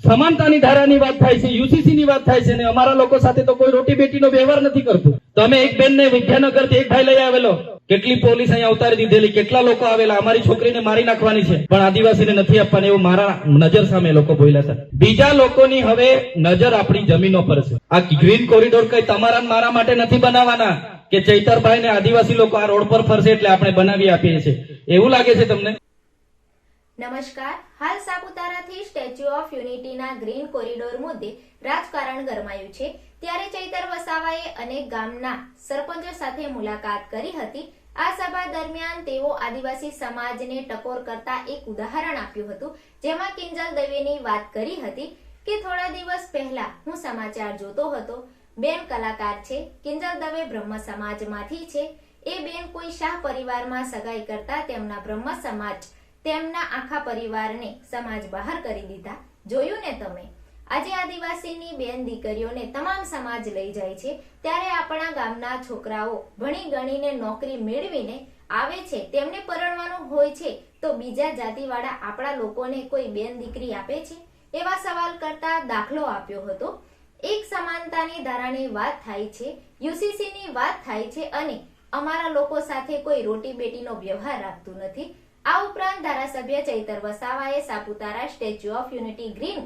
સમાનતાની ધારાની વાત થાય છે, યુસીસી ની વાત થાય છે ને અમારા લોકો સાથે તો કોઈ રોટી બેટીનો વ્યવહાર નથી કરતું. તો અમે એક બેન ને વિદ્યાનગરથી એક ભાઈ લઈ આવેલો, કેટલી પોલીસ અહીંયા ઉતારી દીધેલી, કેટલા લોકો આવેલા, અમારી છોકરીને મારી નાખવાની છે પણ આદિવાસીને નથી આપવાની, એવું મારા નજર સામે લોકો બોલ્યા છે. બીજા લોકોની હવે નજર આપણી જમીનો પર છે. આ ગ્રીન કોરિડોર કઈ તમારા મારા માટે નથી બનાવવાના કે ચૈતરભાઈ ને આદિવાસી લોકો આ રોડ પર ફરશે એટલે આપણે બનાવી આપીએ છીએ, એવું લાગે છે તમને? નમસ્કાર. હાલ સાપુતારાથી સ્ટેચ્યુ ઓફ યુનિટીના ગ્રીન કોરિડોર મુદ્દે રાજકારણ ગરમાયું છે. ત્યારે ચૈતર વસાવાએ અનેક ગામના સરપંચો સાથે મુલાકાત કરી હતી. આ સભા દરમિયાન તેઓ આદિવાસી સમાજને ટકોર કરતા એક ઉદાહરણ આપ્યું હતું, જેમાં કિંજલ દવેની વાત કરી હતી કે થોડા દિવસ પહેલા હું સમાચાર જોતો હતો, બેન કલાકાર છે, કિંજલ દવે બ્રહ્મ સમાજમાંથી છે. એ બેન કોઈ શાહ પરિવારમાં સગાઈ કરતા તેમના બ્રહ્મ સમાજ તેમના આખા પરિવારને સમાજ બહાર કરી દીધા. જોયું ને તમે? આજે આદિવાસીની બેન દીકરીઓને તમામ સમાજ લઈ જાય છે, ત્યારે આપણા ગામના છોકરાઓ ભણી ગણીને નોકરી મેળવીને આવે છે, તેમને પરણવાનું હોય છે તો બીજા જાતિવાળા આપણા લોકોને કોઈ બેન દીકરી આપે છે? એવા સવાલ કરતા દાખલો આપ્યો હતો. એક સમાનતાની ધારાની વાત થાય છે, યુસીસી ની વાત થાય છે અને અમારા લોકો સાથે કોઈ રોટી બેટીનો વ્યવહાર રાખતું નથી. આ ઉપરાંત ધારાસભ્ય ચૈતર વસાવાએ Saputara statue of unity green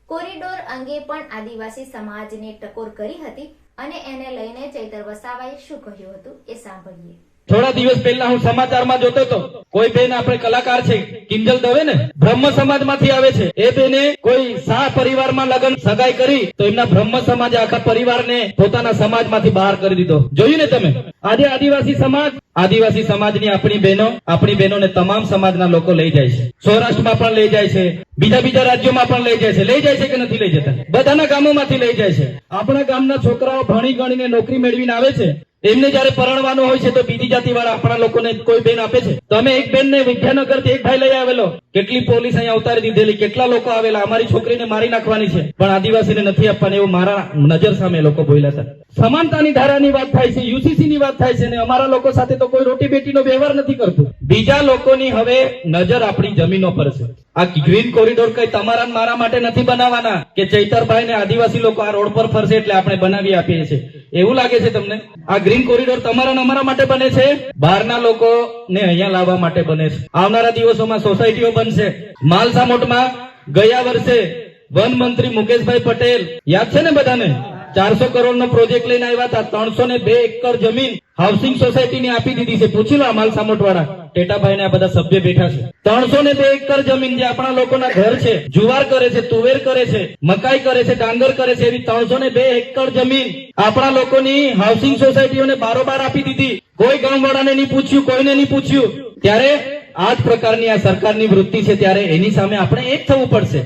corridor અંગે પણ આદિવાસી સમાજને ટકોર કરી હતી અને એને લઈને ચૈતર વસાવાએ શું કહ્યું હતું એ સાંભળીએ. થોડા દિવસ પહેલા હું સમાચારમાં જોતો હતો, કોઈ બેન આપણે કલાકાર છે કિંજલ દવે ને બ્રહ્મ સમાજમાંથી આવે છે, એ બેને કોઈ શાહ પરિવારમાં લગ્ન સગાઈ કરી તો એમના બ્રહ્મ સમાજે આખા પરિવારને પોતાના સમાજમાંથી બહાર કરી દીધો. જોયું ને તમે? આજે આદિવાસી સમાજની આપણી બહેનોને તમામ સમાજના લોકો લઈ જાય છે. સૌરાષ્ટ્રમાં પણ લઈ જાય છે, બીજા રાજ્યોમાં પણ લઈ જાય છે કે નથી લઈ જતા? બધાના ગામોમાંથી લઈ જાય છે. આપણા ગામના છોકરાઓ ભણી ગણીને નોકરી મેળવીને આવે છે, એમને જયારે પરણવાનું હોય છે તો બીજી જાતિ વાળા આપણા લોકોને કોઈ બેન આપે છે. તો અમે એક બેન ને વિદ્યાનગરથી એક ભાઈ લઈ આવેલો, કેટલી પોલીસ અહીંયા ઉતારી દીધેલી, કેટલા લોકો આવેલા, અમારી છોકરીને મારી નાખવાની છે પણ આદિવાસીને નથી આપવાની, એવું મારા નજર સામે લોકો બોલ્યા છે. સમાનતાની ધારાની વાત થાય છે, યુસીસી ની વાત થાય છે ને અમારા લોકો સાથે તો કોઈ રોટી બેટીનો વ્યવહાર નથી કરતું. બીજા લોકોની હવે નજર આપણી જમીનો પર છે. આ ગ્રીન કોરિડોર કઈ તમારા મારા માટે નથી બનાવવાના કે ચૈતરભાઈ ને આદિવાસી લોકો આ રોડ પર ફરશે એટલે આપણે બનાવી આપીએ છીએ, એવું લાગે છે તમને? આ ગ્રીન કોરિડોર તમારા ને અમારા માટે બને છે, બહારના લોકો ને અહીંયા લાવવા માટે બને છે. આવનારા દિવસોમાં સોસાયટીઓ બનશે. માલસામોટમાં ગયા વર્ષે વન મંત્રી મુકેશભાઈ પટેલ, યાદ છે ને બધાને, 400 કરોડનો પ્રોજેક્ટ લઈને આવ્યા હતા. 302 એકર જમીન હાઉસિંગ સોસાયટીને આપી દીધી છે. પૂછી લો માલસામોટ વાળા, ટેટાભાઈ ને આ બધા સભ્ય બેઠા છે. 302 એકર જમીન જે આપણા લોકોના ઘર છે, જુવાર કરે છે, તુવેર કરે છે, મકાઈ કરે છે, ડાંગર કરે છે, એવી 302 એકર જમીન આપણા લોકોની હાઉસિંગ સોસાયટીઓને બારોબાર આપી દીધી. કોઈ ગામવાળાને નહીં પૂછ્યું, કોઈને નહીં પૂછ્યું. ત્યારે આ જ પ્રકારની આ સરકારની વૃત્તિ છે, ત્યારે એની સામે આપણે એક થવું પડશે.